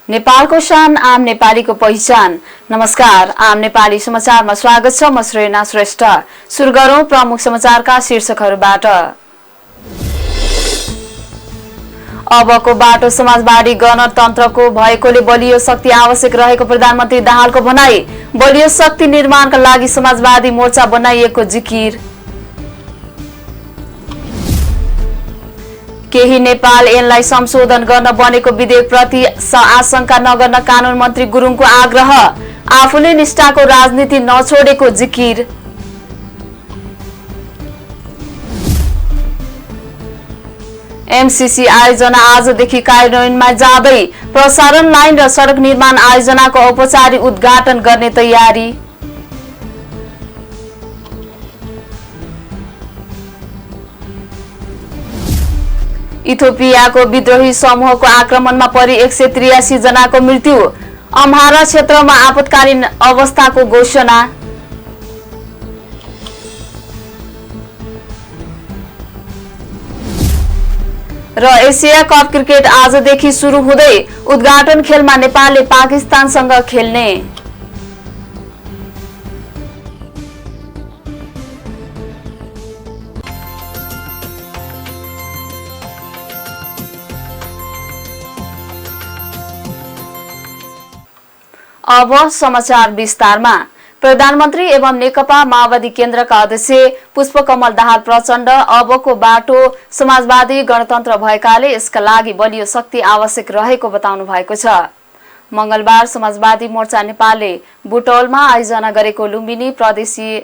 नेपालको शान आम नेपालीको पहिचान। नमस्कार, आम नेपाली समाचारमा स्वागत छ। म श्रेया श्रेष्ठ। सुरु गरौं प्रमुख समाचारका शीर्षकहरूबाट। अबको बाटो समाजवादी गणतन्त्रको भएकोले बलियो शक्ति आवश्यक रहेको प्रधानमन्त्री दाहालको भनाई। बलियो शक्ति निर्माणका लागि समाजवादी मोर्चा बनाइएको जिकिर। केही नेपाल ऐनलाई संशोधन गर्न बनेको विधेयकप्रति आशंका नगर्न कानून मन्त्री गुरुङको आग्रह। आफूले निष्ठाको राजनीति नछोडेको जिकिर। एमसीसी आयोजना आजदेखि कार्यान्वयनमा जाँदै। प्रसारण लाइन र सडक निर्माण आयोजनाको औपचारिक उद्घाटन गर्ने तयारी। इथियोपियाको विद्रोही समूहको आक्रमणमा परि 183 जनाको मृत्यु। अम्हारा क्षेत्रमा आपतकालीन अवस्थाको घोषणा। र एसिया कप क्रिकेट आजदेखि सुरु हुँदै। उद्घाटन खेलमा नेपालले पाकिस्तानसँग खेल्ने। अब समाचार विस्तारमा। प्रधानमन्त्री एवं नेकपा माओवादी केन्द्रका अध्यक्ष पुष्पकमल दाहाल प्रचण्ड अबको बाटो समाजवादी गणतन्त्र भएकाले यसका लागि बलियो शक्ति आवश्यक रहेको बताउनु भएको छ। मंगलबार समाजवादी मोर्चा नेपालले बुटौलमा आयोजना गरेको लुम्बिनी प्रदेशीय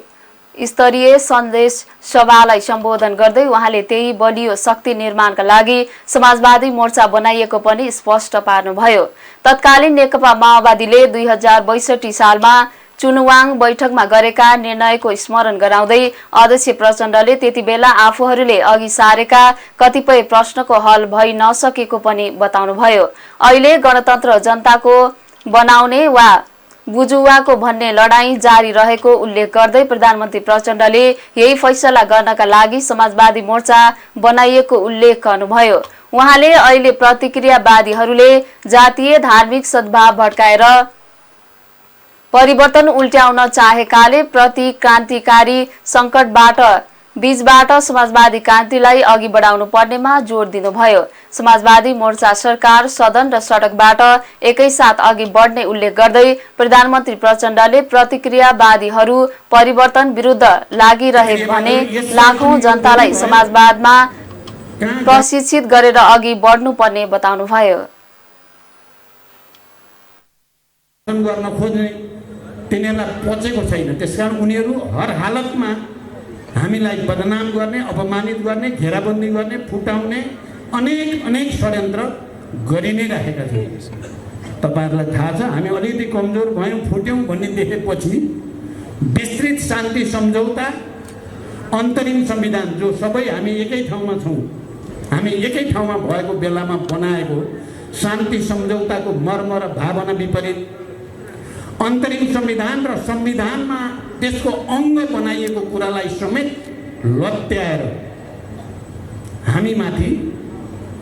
स्तरीय सन्देश सभालाई सम्बोधन गर्दै उहाँले त्यही बलियो शक्ति निर्माणका लागि समाजवादी मोर्चा बनाइएको पनि स्पष्ट पार्नुभयो। तत्कालीन नेकपा माओवादीले 2062 सालमा चुनुवाङ बैठकमा गरेका निर्णयको स्मरण गराउँदै अध्यक्ष प्रचण्डले त्यतिबेला आफूहरूले अघि सारेका कतिपय प्रश्नको हल भइ नसकेको पनि बताउनुभयो। अहिले गणतन्त्र जनताको बनाउने वा बुजुवाको भन्ने लडाईँ जारी रहेको उल्लेख गर्दै प्रधानमन्त्री प्रचण्डले यही फैसला गर्नका लागि समाजवादी मोर्चा बनाइएको उल्लेख गर्नुभयो। उहाँले अहिले प्रतिक्रियावादीहरूले जातीय धार्मिक सद्भाव भड्काएर परिवर्तन उल्ट्याउन चाहेकाले प्रतिक्रान्तिकारी सङ्कटबाट बीचबाट समाजवादी क्रान्तिलाई अघि बढाउनु पर्नेमा जोड दिनुभयो। समाजवादी मोर्चा सरकार, सदन र सडकबाट एकैसाथ अघि बढ्ने उल्लेख गर्दै प्रधानमन्त्री प्रचण्डले प्रतिक्रियावादीहरू परिवर्तन विरुद्ध लागिरहे भने लाखौं जनतालाई समाजवादमा प्रशिक्षित गरेर अघि बढ्नुपर्ने बताउनुभयो। तिनीहरूलाई पचेको छैन, त्यसकारण उनीहरू हर हालतमा हामीलाई बदनाम गर्ने, अपमानित गर्ने, घेराबन्दी गर्ने, फुटाउने अनेक षड्यन्त्र गरि नै राखेका छन्। तपाईहरुलाई थाहा छ, हामी अलिकति कमजोर भयौं, फुट्यौं भन्ने देखेपछि विस्तृत शान्ति सम्झौता, अन्तरिम संविधान जो सबै हामी एकै ठाउँमा छौं, हामी एकै ठाउँमा भएको बेलामा बनाएको शान्ति सम्झौताको मर्म र भावना विपरीत अन्तरिम संविधान र संविधानमा त्यसको अंग बनाइएको कुरालाई समेत लत्याएर हामीमाथि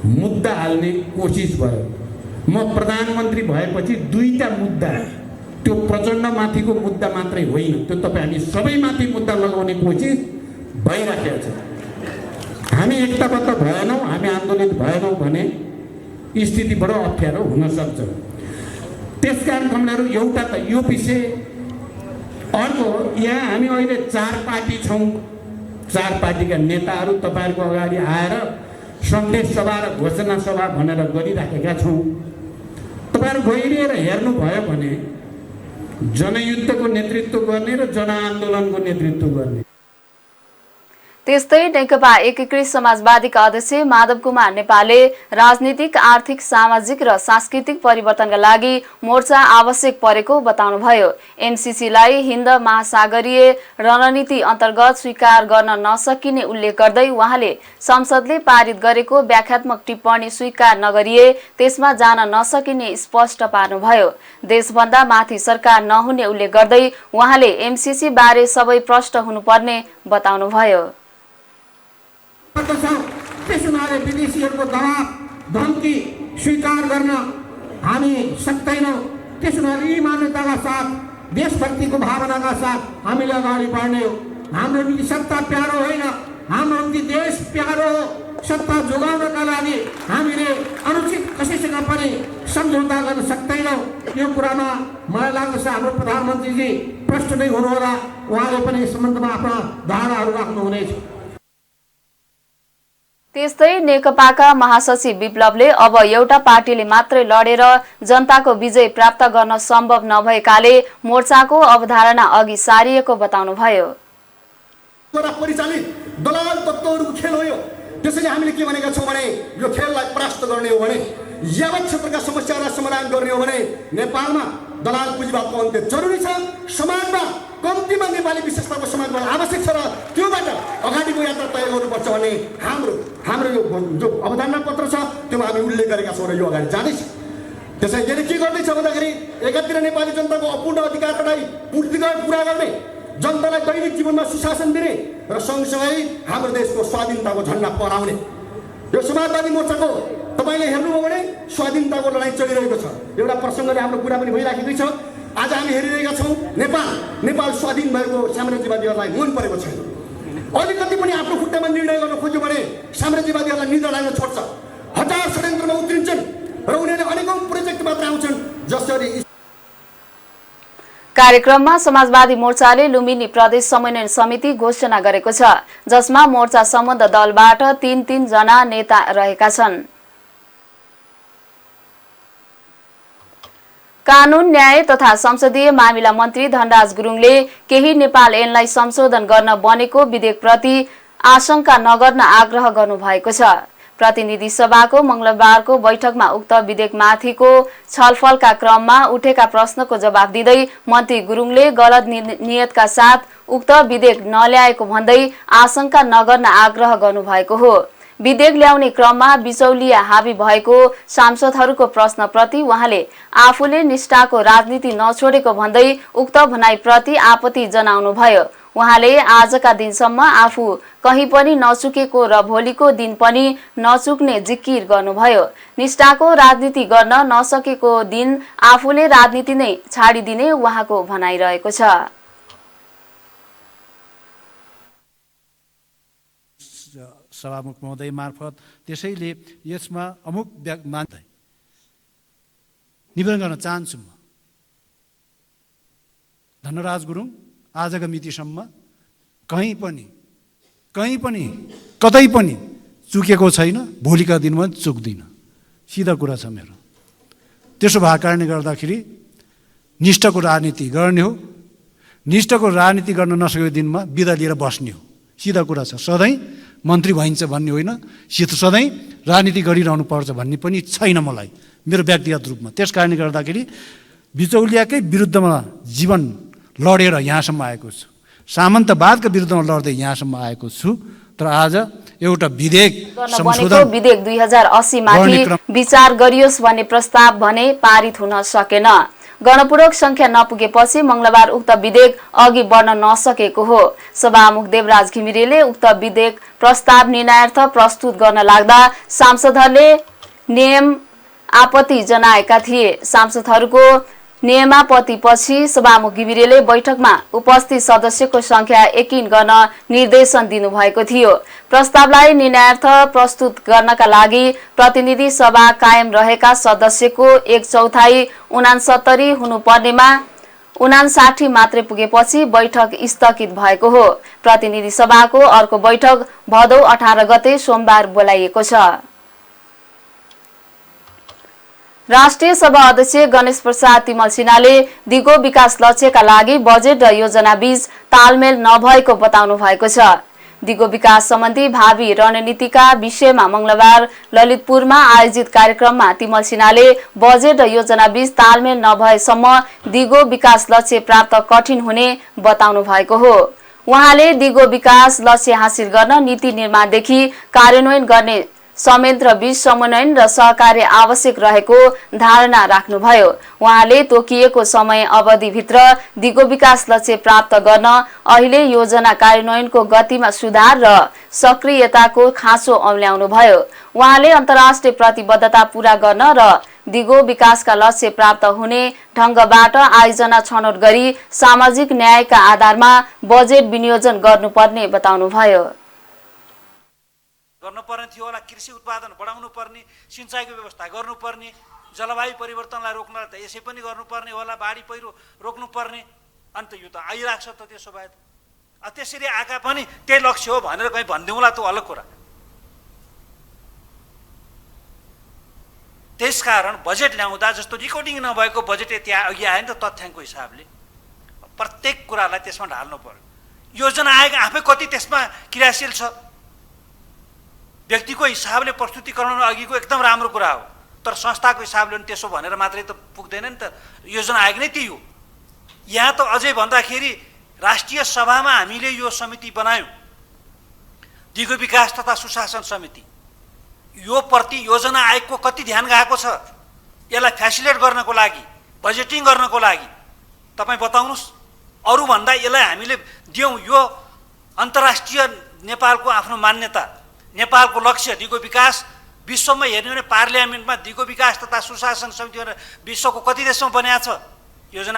मुद्दा हाल्ने कोसिस भयो। म प्रधानमन्त्री भएपछि दुईटा मुद्दा, त्यो प्रचण्डमाथिको मुद्दा मात्रै होइन, त्यो तपाईँ हामी सबैमाथि मुद्दा लगाउने कोसिस भइराखेको छ। हामी एकताबद्ध भएनौँ, हामी आन्दोलित भएनौँ भने स्थिति बडो अप्ठ्यारो हुन सक्छ। त्यसकारण कमलाहरू एउटा त यो विषय, अर्को यहाँ हामी अहिले 4 पार्टी छौँ। 4 पार्टीका नेताहरू तपाईहरुको अगाडि आएर सन्देश सभा र घोषणा सभा भनेर गरिराखेका छौँ। तपाईहरु गइरहेर हेर्नुभयो भने जनयुद्धको नेतृत्व गर्ने र जनआन्दोलनको नेतृत्व गर्ने। त्यस्तै नेकपा एकीकृत समाजवादीका अध्यक्ष माधव कुमार नेपालले राजनीतिक, आर्थिक, सामाजिक र सांस्कृतिक परिवर्तनका लागि मोर्चा आवश्यक परेको बताउनुभयो। एमसीसीलाई हिन्द महासागरीय रणनीति अन्तर्गत स्वीकार गर्न नसकिने उल्लेख गर्दै उहाँले संसदले पारित गरेको व्याख्यात्मक टिप्पणी स्वीकार नगरिए त्यसमा जान नसकिने स्पष्ट पार्नुभयो। देशभन्दा माथि सरकार नहुने उल्लेख गर्दै उहाँले एमसीसी बारे सबै प्रष्ट हुनुपर्ने बताउनुभयो। त्यसैले विदेशीहरूको दबाब धम्की स्वीकार गर्न हामी सक्दैनौँ। त्यसो भए यी मान्यताका साथ देशभक्तिको भावनाका साथ हामीले अगाडि बढ्ने हो। हाम्रो निम्ति सत्ता प्यारो होइन, हाम्रो निम्ति देश प्यारो हो। सत्ता जोगाउनका लागि हामीले अनुचित कसैसँग पनि सम्झौता गर्न सक्दैनौँ। यो कुरामा मलाई लाग्दछ हाम्रो प्रधानमन्त्रीजी प्रष्ट नै हुनुहोला। उहाँले पनि यस सम्बन्धमा आफ्ना धारणाहरू राख्नुहुनेछ। त्यस्तै नेकपाका महासचिव विप्लवले अब एउटा पार्टीले मात्रै लडेर जनताको विजय प्राप्त गर्न सम्भव नभएकाले मोर्चाको अवधारणा अघि सारिएको बताउनुभयो। परिचालित दलाल तत्त्वहरूको खेल हो यो। त्यसैले हामीले के भनेका छौँ भने यो खेललाई परास्त गर्ने हो भने, यावत क्षेत्रका समस्यालाई समाधान गर्ने हो भने नेपालमा दलाल पुँजीवादको अन्त्य जरुरी छ। समाजमा कम्तीमा नेपाली विशेषताको समाजमा आवश्यक छ र त्योबाट अगाडिको यात्रा तय गर्नुपर्छ भने हाम्रो यो जो अवधारणा पत्र छ त्योमा हामी उल्लेख गरेका छौँ र यो अगाडि जाँदैछ। त्यसैले यसले के गर्दैछ भन्दाखेरि एकातिर नेपाली जनताको अपूर्ण अधिकारलाई पुरा गर्ने, जनतालाई दैनिक जीवनमा सुशासन दिने र सँगसँगै हाम्रो देशको स्वाधीनताको झन्डा फहराउने। यो समाजवादी मोर्चाको तपाईँले हेर्नुभयो भने स्वाधीनताको लडाइँ चलिरहेको छ। एउटा प्रसङ्गले हाम्रो कुरा पनि भइराखेकै छ। आज हामी हेरिरहेका छौँ नेपाल स्वाधीन भएको साम्राज्यवादीहरूलाई मन परेको छैन। अलिकति पनि आफ्नो खुट्टामा निर्णय गर्न खोज्यो भने साम्राज्यवादीहरूलाई निद्रा लाग्न छोड्छ। हजार षड्यन्त्रमा उत्रिन्छन् र उनीहरूले अनेकौं प्रोजेक्ट मात्र आउँछन्। जसरी कार्यक्रममा समाजवादी मोर्चाले लुम्बिनी प्रदेश समन्वय समिति घोषणा गरेको छ, जसमा मोर्चा सम्बद्ध दलबाट 3 जना नेता रहेका छन्। कानून न्याय तथा संसदीय मामिला मन्त्री धनराज गुरुङले केही नेपाल ऐनलाई संशोधन गर्न बनेको विधेयकप्रति आशंका नगर्न आग्रह गर्नुभएको छ। प्रतिनिधि सभाको मंगलबारको बैठकमा उक्त विधेयकमाथिको छलफलका क्रममा उठेका प्रश्नको जवाफ दिँदै मन्त्री गुरुङले गलत नियतका साथ उक्त विधेयक नल्याएको भन्दै आशंका नगर्न आग्रह गर्नुभएको हो। विधेयक ल्याउने क्रममा बिचौलिया हावी भएको सांसदहरूको प्रश्नप्रति उहाँले आफूले निष्ठाको राजनीति नछोडेको भन्दै उक्त भनाइप्रति आपत्ति जनाउनुभयो। उहाँले आजका दिनसम्म आफू कहीँ पनि नचुकेको र भोलिको दिन पनि नचुक्ने जिकिर गर्नुभयो। निष्ठाको राजनीति गर्न नसकेको दिन आफूले राजनीति नै छाडिदिने उहाँको भनाइरहेको छ। सभामुख महोदय मार्फत त्यसैले यसमा अमुक मान्दै निवेदन गर्न चाहन्छु। म धनराज गुरुङ आजका मितिसम्म कहीँ पनि कतै पनि चुकेको छैन, भोलिका दिनमा चुक्दिन, सिधा कुरा छ मेरो। त्यसो भएको कारणले गर्दाखेरि निष्ठाको राजनीति गर्ने हो। निष्ठाको राजनीति गर्न नसकेको दिनमा बिदा लिएर बस्ने हो, सिधा कुरा छ। सधैँ मन्त्री भइन्छ भन्ने होइन, सधैँ राजनीति गरिरहनु पर्छ भन्ने पनि छैन मलाई मेरो व्यक्तिगत रूपमा। त्यस कारणले गर्दाखेरि बिचौलियाकै विरुद्धमा जीवन लडेर यहाँसम्म आएको छु, सामन्तवादका विरुद्धमा लड्दै यहाँसम्म आएको छु। तर आज एउटा विधेयक संशोधन विधेयक 2080 माथि विचार गरियोस् भन्ने प्रस्ताव भने पारित हुन सकेन। गणपूरक संख्या नपुगेपछि मंगलबार उक्त विधेयक अघि बढ्न नसकेको हो। सभामुख देवराज घिमिरेले उक्त विधेयक प्रस्ताव निर्णयार्थ प्रस्तुत गर्न लाग्दा सांसदहरूले नियम आपत्ति जनाएका थिए। सांसदहरूको नियमापत्तिपछि सभामुख घिमिरेले बैठकमा उपस्थित सदस्यको संख्या एकिन गर्न निर्देशन दिनुभएको थियो। प्रस्तावलाई निर्णयार्थ प्रस्तुत गर्नका लागि प्रतिनिधि सभा कायम रहेका सदस्यको 1/4 69 हुनुपर्नेमा 59 मात्रै पुगेपछि बैठक स्थगित भएको हो। प्रतिनिधि सभाको अर्को बैठक भदौ 18 गते सोमबार बोलाइएको छ। राष्ट्रिय सभा अध्यक्ष गणेश प्रसाद तिमल सिन्हाले दिगो विकास लक्ष्यका लागि बजेट र योजना बीच तालमेल नभएको बताउनु भएको छ। दिगो विकास सम्बन्धी भावी रणनीतिका विषयमा मंगलबार ललितपुरमा आयोजित कार्यक्रममा तिमल सिन्हाले बजेट र योजना बीच तालमेल नभएसम्म दिगो विकास लक्ष्य प्राप्त कठिन हुने बताउनु भएको हो। उहाँले दिगो विकास लक्ष्य हासिल गर्न नीति निर्माणदेखि कार्यान्वयन गर्ने संयन्त्र बीच समन्वयन र सहकार्य आवश्यक रहेको धारणा राख्नुभयो। उहाँले तोकिएको समय अवधिभित्र दिगो विकास लक्ष्य प्राप्त गर्न अहिले योजना कार्यान्वयनको गतिमा सुधार र सक्रियताको खाँचो औल्याउनुभयो। उहाँले अन्तर्राष्ट्रिय प्रतिबद्धता पूरा गर्न र दिगो विकासका लक्ष्य प्राप्त हुने ढंगबाट आयोजना छनौट गरी सामाजिक न्यायका आधारमा बजेट विनियोजन गर्नुपर्ने बताउनुभयो। गर्नुपर्ने थियो होला, कृषि उत्पादन बढाउनु पर्ने, सिंचाइको व्यवस्था गर्नुपर्ने, जलवायु परिवर्तनलाई रोक्नलाई त यसै पनि गर्नुपर्ने होला, बाढी पहिरो रोक्नुपर्ने। अन्त यो त आइरहेको छ त। त्यसो भए त्यसरी आएका पनि त्यही लक्ष्य हो भनेर कहीँ भनिदिउँला त अलग कुरा। त्यसकारण बजेट ल्याउँदा जस्तो रेकर्डिङ नभएको बजेट त्यहाँ अघि आयो नि त, तथ्याङ्कको हिसाबले प्रत्येक कुरालाई त्यसमा ढाल्नु पर्यो। योजना आएको आफै कति त्यसमा क्रियाशील छ, व्यक्तिको हिसाबले प्रस्तुतिकरण अघिको एकदम राम्रो कुरा हो, तर संस्थाको हिसाबले पनि त्यसो भनेर मात्रै त पुग्दैन नि त। योजना आएको नै त्यही हो। यहाँ त अझै भन्दाखेरि राष्ट्रिय सभामा हामीले यो समिति बनायौँ, दिगो विकास तथा सुशासन समिति। यो प्रति योजना आयोगको कति ध्यान गएको छ यसलाई फेसिलिटेट गर्नको लागि, बजेटिङ गर्नको लागि? तपाईँ बताउनुहोस्। अरूभन्दा यसलाई हामीले दियौँ। यो अन्तर्राष्ट्रिय नेपालको आफ्नो मान्यता, नेपालको लक्ष्य दिगो विकास। विश्वमा हेर्ने भने पार्लियामेन्टमा दिगो विकास तथा सुशासन समिति भनेर विश्वको कति देशमा बनाएको छ योजना।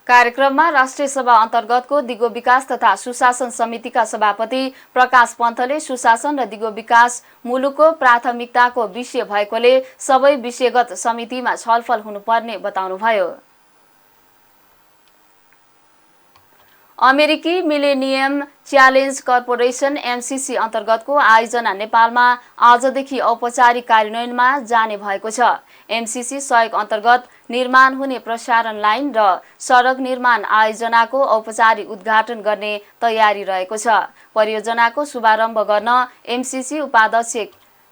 कार्यक्रममा राष्ट्रिय सभा अन्तर्गतको दिगो विकास तथा सुशासन समितिका सभापति प्रकाश पन्थले सुशासन र दिगो विकास मुलुकको प्राथमिकताको विषय भएकोले सबै विषयगत समितिमा छलफल हुनुपर्ने बताउनुभयो। अमेरिकी मिलेनियम च्यालेन्ज कर्पोरेसन एमसीसी अन्तर्गतको आयोजना नेपालमा आजदेखि औपचारिक कार्यान्वयनमा जाने भएको छ। एमसीसी सहयोग अन्तर्गत निर्माण हुने प्रसारण लाइन र सडक निर्माण आयोजनाको औपचारिक उद्घाटन गर्ने तयारी रहेको छ। परियोजनाको शुभारम्भ गर्न एमसीसी उपाध्यक्ष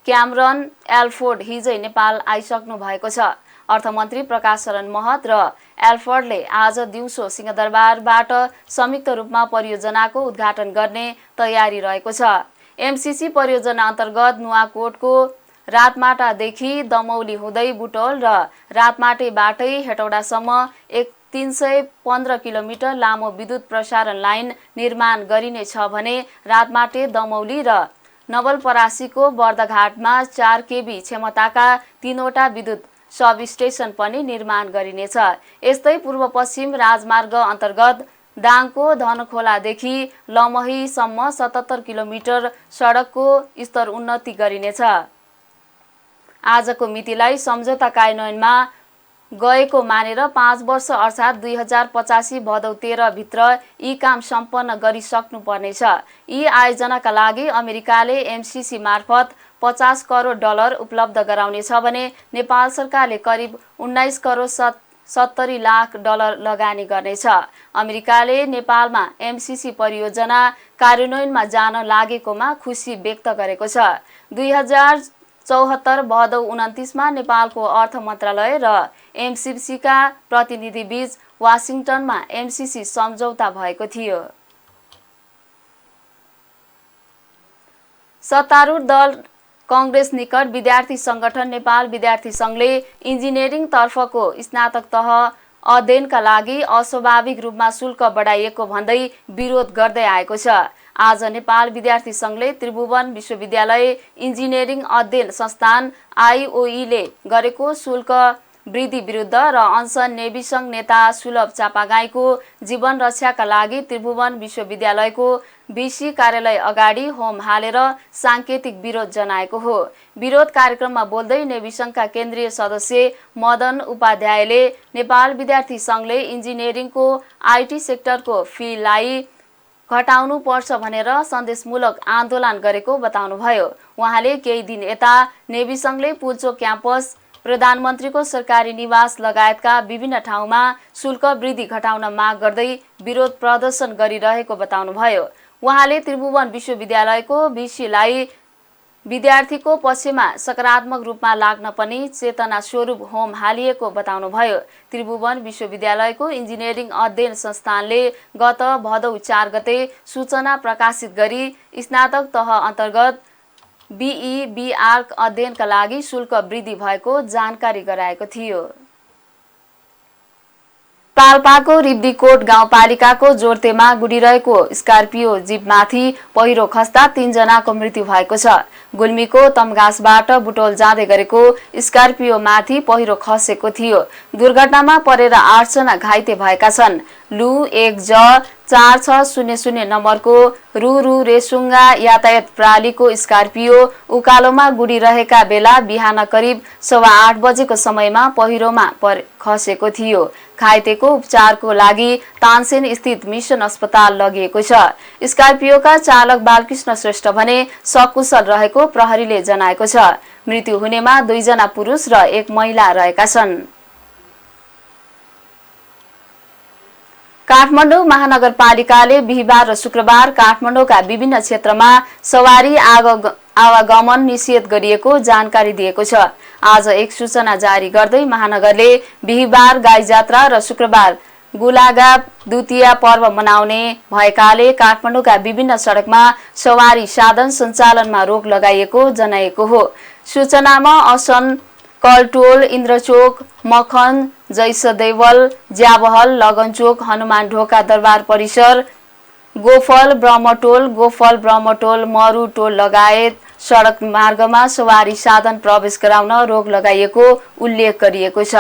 क्यामरन एल्फोर्ड हिजै नेपाल आइसक्नु भएको छ। अर्थमन्त्री प्रकाश शरण महत र एल्फोर्डले आज दिउँसो सिंहदरबारबाट संयुक्त रूपमा परियोजनाको उद्घाटन गर्ने तयारी रहेको छ। एमसीसी परियोजना अन्तर्गत नुवाकोटको रातमाटादेखि दमौली हुँदै बुटोल र रातमाटेबाटै हेटौडासम्म 315 किलोमिटर लामो विद्युत प्रसारण लाइन निर्माण गरिनेछ भने रातमाटे दमौली र नवलपरासीको बर्दघाटमा 4 केबी क्षमताका 3वटा विद्युत सब स्टेशन पनि निर्माण गरिनेछ। यस्तै पूर्व पश्चिम राजमार्ग अन्तर्गत दाङको धनखोलादेखि लमहीसम्म 77 किलोमिटर सडकको स्तर उन्नति गरिनेछ। आजको मितिलाई सम्झौता कार्यान्वयनमा गएको मानेर 5 वर्ष अर्थात् 2085 भदौ 13 भित्र यी काम सम्पन्न गरिसक्नुपर्नेछ। यी आयोजनाका लागि अमेरिकाले एमसीसी मार्फत 50 करोड डलर उपलब्ध गराउनेछ भने नेपाल सरकारले करिब 19 करोड 70 लाख डलर लगानी गर्नेछ। अमेरिकाले नेपालमा एमसीसी परियोजना कार्यान्वयनमा जान लागेकोमा खुसी व्यक्त गरेको छ। 2074 भदौ 29 मा नेपालको अर्थ मन्त्रालय र एमसीसीका प्रतिनिधि बीच वाशिङटनमा एमसीसी सम्झौता भएको थियो। सत्तारूढ दल कांग्रेस निकट विद्यार्थी संगठन नेपाल विद्यार्थी संघले इन्जिनियरिङ तर्फको स्नातक तह अध्ययनका लागि अस्वाभाविक रूपमा शुल्क बढाइएको भन्दै विरोध गर्दै आएको छ। आज नेपाल विद्यार्थी संघले त्रिभुवन विश्वविद्यालय इन्जिनियरिङ अध्ययन संस्थान आईओईले गरेको शुल्क वृद्धि विरुद्ध र अनसन नेविसंघ नेता सुलभ चापागाईको जीवन रक्षाका लागि त्रिभुवन विश्वविद्यालयको बीसी कार्यालय अगाडि होम हालेर सांकेतिक विरोध जनाएको हो। विरोध कार्यक्रममा बोल्दै नेविसंघका केन्द्रीय सदस्य मदन उपाध्यायले नेपाल विद्यार्थी संघले इन्जिनियरिङको आईटी सेक्टरको फीलाई घटाउनु पर्छ भनेर सन्देशमूलक आन्दोलन गरेको बताउनुभयो। उहाँले केही दिन यता नेविसंघले पुल्चोक क्याम्पस, प्रधानमन्त्रीको सरकारी निवास लगायतका विभिन्न ठाउँमा शुल्क वृद्धि घटाउन माग गर्दै विरोध प्रदर्शन गरिरहेको बताउनुभयो। उहाँले त्रिभुवन विश्वविद्यालयको बीसीलाई विद्यार्थीको पक्षमा सकारात्मक रूपमा लाग्न पनि चेतना स्वरूप होम हालिएको बताउनुभयो। त्रिभुवन विश्वविद्यालयको इन्जिनियरिङ अध्ययन संस्थानले गत भदौ 4 गते सूचना प्रकाशित गरी स्नातक तह अन्तर्गत बीई बीआर्क अध्ययनका लागि शुल्क वृद्धि भएको जानकारी गराएको थियो। पाल्पाको रिब्दीकोट गाउँपालिकाको जोर्तेमा गुडिरहेको स्कर्पियो जीपमाथि पहिरो खस्दा 3 जनाको मृत्यु भएको छ। गुल्मीको तमघासबाट बुटोल जाँदै गरेको स्कर्पियोमाथि पहिरो खसेको थियो। दुर्घटनामा परेर 8 जना घाइते भएका छन्। लु 1J4600 नम्बरको रु रेसुङ्गा यातायात प्रणालीको स्कर्पियो उकालोमा गुडिरहेका बेला बिहान करिब 8:15 बजेको समयमा पहिरोमा खसेको थियो। घाइतेको उपचारको लागि तानसेन स्थित मिसन अस्पताल लगिएको छ। स्कर्पियोका चालक बालकृष्ण श्रेष्ठ भने सकुशल रहेको प्रहरीले जनाएको छ। मृत्यु हुनेमा 2 जना पुरुष र 1 महिला रहेका छन्। काठमाडौँ महानगरपालिकाले बिहिबार र शुक्रबार काठमाडौँका विभिन्न क्षेत्रमा सवारी आवागमन निषेध गरिएको जानकारी दिएको छ। आज एक सूचना जारी गर्दै महानगरले बिहिबार गाई जात्रा र शुक्रबार गुलागा द्वितीय पर्व मनाउने भएकाले काठमाडौँका विभिन्न सडकमा सवारी साधन सञ्चालनमा रोक लगाइएको जनाएको हो। सूचनामा असन कलटोल, इन्द्रचोक, मखन, जैसदेवल, ज्याबहल, लगनचोक, हनुमान ढोका दरबार परिसर, गोफल ब्रह्मटोल, मरु टोल लगायत सडक मार्गमा सवारी साधन प्रवेश गराउन रोक लगाइएको उल्लेख गरिएको छ।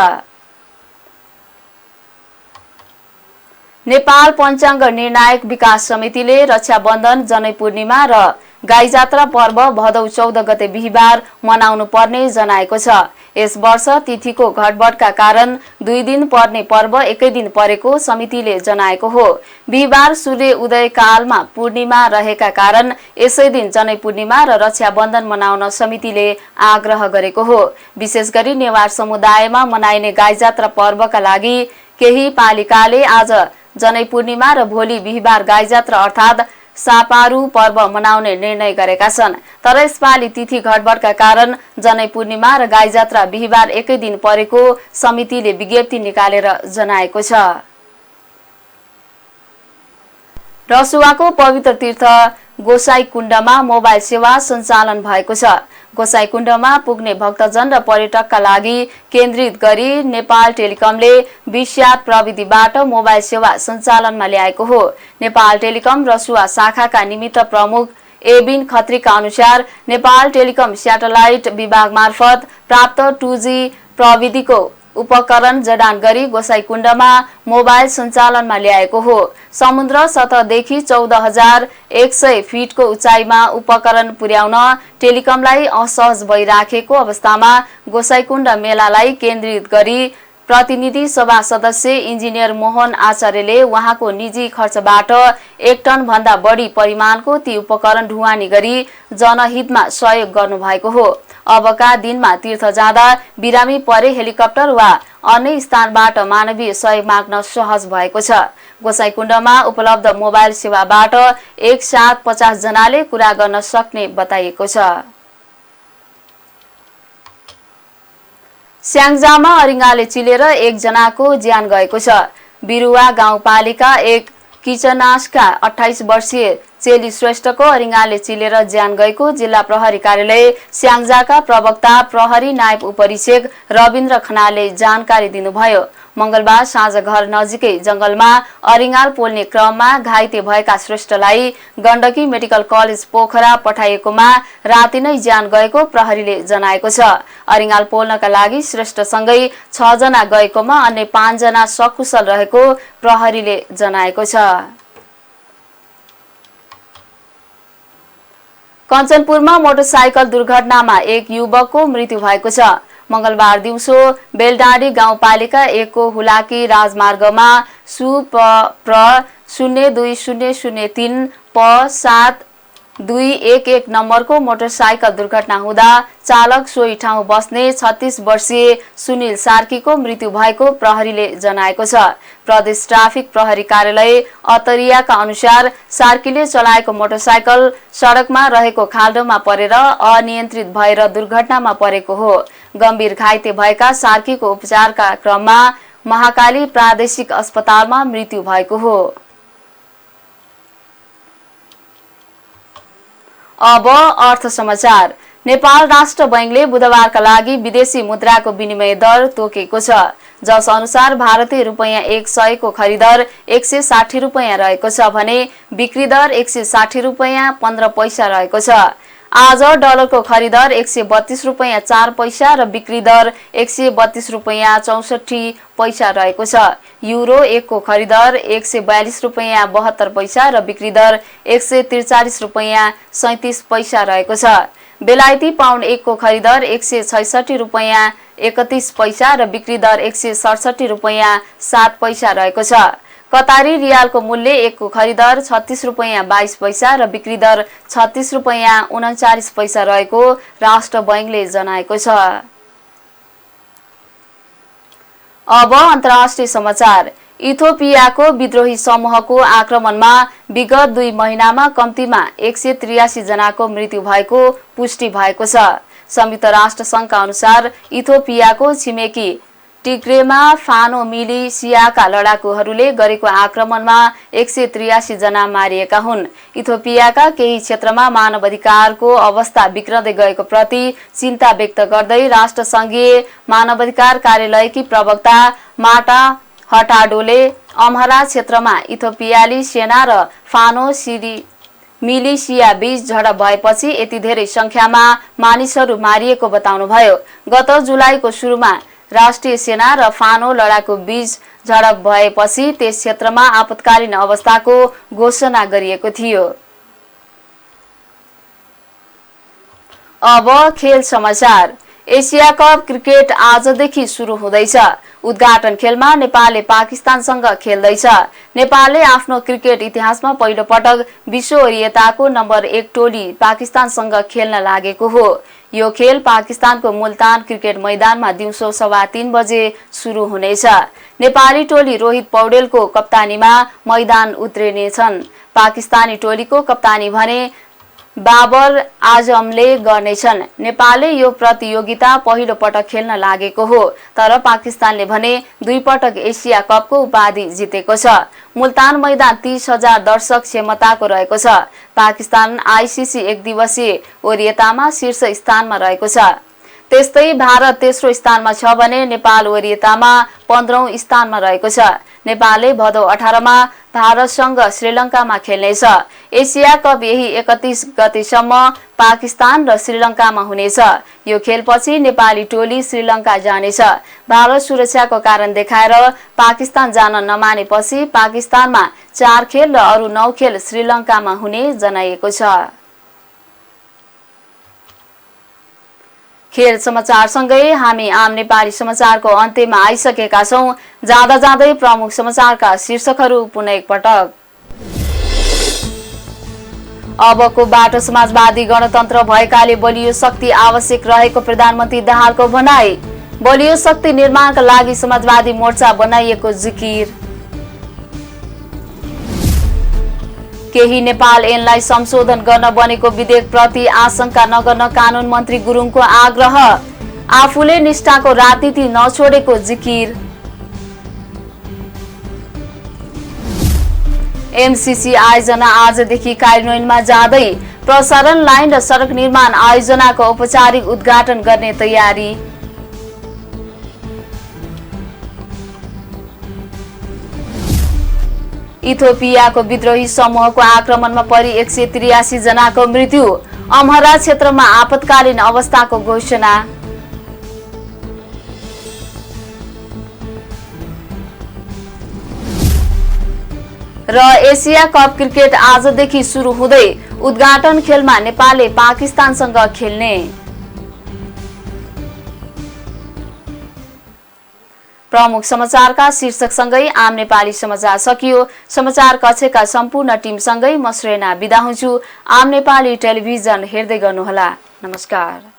नेपाल पञ्चाङ्ग निर्णायक विकास समितिले रक्षाबन्धन, जनै पूर्णिमा र गाई जात्रा पर्व भदौ 14 गते बिहिबार मनाउनु पर्ने जनाएको छ। यस वर्ष तिथिको घटबडका कारण 2 दिन पर्ने पर्व एकै दिन परेको समितिले जनाएको हो। बिहिबार सूर्य उदय कालमा पूर्णिमा रहेका कारण यसै दिन जनै पूर्णिमा र रक्षाबन्धन मनाउन समितिले आग्रह गरेको हो। विशेष गरी नेवार समुदायमा मनाइने गाई जात्रा पर्वका लागि केही पालिकाले आज जनै पूर्णिमा र भोलि बिहिबार गाई जात्रा अर्थात् सापारू पर्व मनाउने निर्णय गरेका छन्। तर यसपालि तिथि घटबडका कारण जनै पूर्णिमा र गाई जात्रा बिहिबार एकै दिन परेको समितिले विज्ञप्ति निकालेर जनाएको छ। रसुवाको पवित्र तीर्थ गोसाईकुण्डमा मोबाइल सेवा सञ्चालन भएको छ। गोसाईकुण्डमा पुग्ने भक्तजन र पर्यटकका लागि केन्द्रित गरी नेपाल टेलिकमले विश्यात प्रविधिबाट मोबाइल सेवा सञ्चालनमा ल्याएको हो। नेपाल टेलिकम रसुवा शाखाका निमित्त प्रमुख एबिन खत्रीका अनुसार नेपाल टेलिकम स्याटेलाइट विभाग मार्फत प्राप्त 2G प्रविधिको उपकरण जडान गरी गोसाईकुण्डमा मोबाइल सञ्चालनमा ल्याएको हो। समुद्र सतहदेखि 14,100 फिटको उचाइमा उपकरण पुर्याउन टेलिकमलाई असहज भइराखेको अवस्थामा गोसाईकुण्ड मेलालाई केन्द्रित गरी प्रतिनिधि सभा सदस्य इन्जिनियर मोहन आचार्यले उहाँको निजी खर्चबाट 1 टन भन्दा बढी परिमाणको ती उपकरण ढुवानी गरी जनहितमा सहयोग गर्नुभएको हो। अबका दिनमा तीर्थ जाँदा बिरामी परे हेलिकप्टर वा अन्य स्थानबाट मानवीय सहयोग माग्न सहज भएको छ। गोसाईकुण्डमा उपलब्ध मोबाइल सेवाबाट एक साथ 50 जनाले कुरा गर्न सक्ने बताइएको छ। स्याङ्जामा अरिङ्गाले चिलेर 1 जनाको ज्यान गएको छ। बिरुवा गाउँपालिका 1 किचनासका 28 वर्षीय चेली श्रेष्ठको अरिङ्गाले चिलेर ज्यान गएको जिल्ला प्रहरी कार्यालय स्याङ्जाका प्रवक्ता प्रहरी नायब उपरीक्षक रविन्द्र खनालले जानकारी दिनुभयो। मंगलबार साँझ घर नजिकै जंगलमा अरिङ्गाल पोल्ने क्रममा घाइते भएका श्रेष्ठलाई गण्डकी मेडिकल कलेज पोखरा पठाइएकोमा राति नै ज्यान गएको प्रहरीले जनाएको छ। अरिङ्गाल पोल्नका लागि श्रेष्ठसँगै 6 जना गएकोमा अन्य 5 जना सकुशल रहेको प्रहरीले जनाएको छ। कञ्चनपुरमा मोटरसाइकल दुर्घटनामा 1 युवकको मृत्यु भएको छ। मंगलबार दिउँसो बेलडाँडी गाउँपालिका 1 को हुलाकी राजमार्गमा सुप्र 0203 प7211 नम्बरको मोटरसाइकल दुर्घटना हुँदा चालक सोही ठाउँ बस्ने 36 वर्षीय सुनिल सार्कीको मृत्यु भएको प्रहरीले जनाएको छ। प्रदेश ट्राफिक प्रहरी कार्यालय अतरियाका अनुसार सार्कीले चलाएको मोटरसाइकल सडकमा रहेको खाल्डोमा परेर अनियन्त्रित भएर दुर्घटनामा परेको हो। गम्भीर घाइते भएका सार्कीको उपचारका क्रममा महाकाली प्रादेशिक अस्पतालमा मृत्यु भएको हो। अब अर्थ समाचार। नेपाल राष्ट्र बैंकले बुधबारका लागि विदेशी मुद्राको विनिमय दर तोकेको छ। जस अनुसार भारतीय रुपैयाँ 100 को खरिदर 160 रुपैयाँ रहेको छ भने बिक्री दर 160 रुपैयाँ 15 पैसा रहेको छ। आज डलरको खरिदर 132 रुपैयाँ 4 पैसा र बिक्री दर 132 रुपैयाँ 64 पैसा रहेको छ। युरो 1 को खरिदर 142 रुपैयाँ 72 पैसा र बिक्री दर 143 रुपैयाँ 37 पैसा रहेको छ। बेलायती पाउन्ड 1 को खरिदर 166 रुपैयाँ 31 पैसा र बिक्री दर 167 रुपैयाँ 7 पैसा रहेको छ। कतारी रियालको मूल्य 1 को खरिदर 36 रुपैयाँ 22 पैसा र बिक्री दर 36 रुपैयाँ 39 पैसा रहेको राष्ट्र बैंकले जनाएको छ। अब अन्तर्राष्ट्रिय समाचार। इथियोपियाको विद्रोही समूहको आक्रमणमा विगत 2 महिनामा कम्तीमा 183 जनाको मृत्यु भएको पुष्टि भएको छ। संयुक्त राष्ट्र संघका अनुसार इथियोपियाको छिमेकी टिग्रेमा फानो मिलिसियाका लडाकुहरूले गरेको आक्रमणमा 183 जना मारिएका हुन्। इथियोपियाका केही क्षेत्रमा मानवाधिकारको अवस्था बिग्रदै गएको प्रति चिन्ता व्यक्त गर्दै राष्ट्रसङ्घीय मानवाधिकार कार्यालयकी प्रवक्ता माटा हटाडोले अमहरा क्षेत्रमा इथियोपियाली सेना र फानो मिलिसिया बीच झडप भएपछि यति धेरै संख्यामा मानिसहरू मारिएको बताउनुभयो। गत जुलाईको सुरुमा राष्ट्रिय सेना र फानो लडाकु बीच झडप भएपछि त्यस क्षेत्रमा आपतकालीन अवस्थाको घोषणा गरिएको थियो। अब खेल समाचार। एशिया कप क्रिकेट आजदेखि सुरु हुँदैछ। उद्घाटन खेलमा नेपालले पाकिस्तानसँग खेल्दैछ। नेपालले आफ्नो क्रिकेट इतिहासमा पहिलो पटक विश्व वरियताको नम्बर 1 टोली पाकिस्तानसँग खेल्न लागेको हो। यो खेल पाकिस्तानको मुल्तान क्रिकेट मैदानमा दिउँसो 3:15 बजे सुरु हुनेछ। नेपाली टोली रोहित पौडेलको कप्तानीमा मैदान उत्रिनेछन्। पाकिस्तानी टोलीको कप्तानी भने बाबर आजमले गर्नेछन्। नेपालले यो प्रतियोगिता पहिलो पटक खेल्न लागेको हो, तर पाकिस्तानले भने 2 पटक एसिया कपको उपाधि जितेको छ। मुल्तान मैदान 30,000 दर्शक क्षमताको रहेको छ। पाकिस्तान आईसीसी 1 दिवसीय वरियतामा शीर्ष स्थानमा रहेको छ। त्यस्तै भारत तेस्रो स्थानमा छ भने नेपाल वरियतामा 15औं स्थानमा रहेको छ। नेपालले भदौ 18 मा भारतसँग श्रीलङ्कामा खेल्नेछ। एसिया कप यही 31 गतेसम्म पाकिस्तान र श्रीलङ्कामा हुनेछ। यो खेलपछि नेपाली टोली श्रीलङ्का जानेछ। भारत सुरक्षाको कारण देखाएर पाकिस्तान जान नमानेपछि पाकिस्तानमा 4 खेल र अरु 9 खेल श्रीलङ्कामा हुने जनाइएको छ। खेल समाचारसँगै हामी आम नेपाली समाचारको अन्त्यमा आइसकेका छौं। जाँदा जाँदै प्रमुख समाचारका शीर्षकहरू पुनः एकपटक। अबको बाटो समाजवादी गणतन्त्र भएकाले बलियो शक्ति आवश्यक रहेको प्रधानमन्त्री दाहालको भनाई। बलियो शक्ति निर्माणका लागि समाजवादी मोर्चा बनाइएको जिकिर। केही नेपाल ऐनलाई संशोधन गर्न बनेको विधेयक प्रति आशंका नगर्न कानून मन्त्री गुरुङको आग्रह। आफूले निष्ठाको राजनीति नछोडेको जिकिर। एमसीसी आयोजना आजदेखि कार्यान्वयनमा जाँदै प्रसारण लाइन र सडक निर्माण आयोजनाको औपचारिक उद्घाटन गर्ने तयारी। इथियोपियाको विद्रोही समूहको आक्रमणमा परि 183 जनाको मृत्यु। अमहरा क्षेत्रमा आपतकालीन अवस्थाको घोषणा। र एसिया कप क्रिकेट आजदेखि सुरु हुँदै उद्घाटन खेलमा नेपालले पाकिस्तानसँग खेल्ने। प्रमुख समाचारका शीर्षकसँगै आम नेपाली समाचार सकियो। समाचार कक्षका सम्पूर्ण टिमसँगै म श्रेना बिदा हुन्छु। आम नेपाली टेलिभिजन हेर्दै गर्नुहोला। नमस्कार।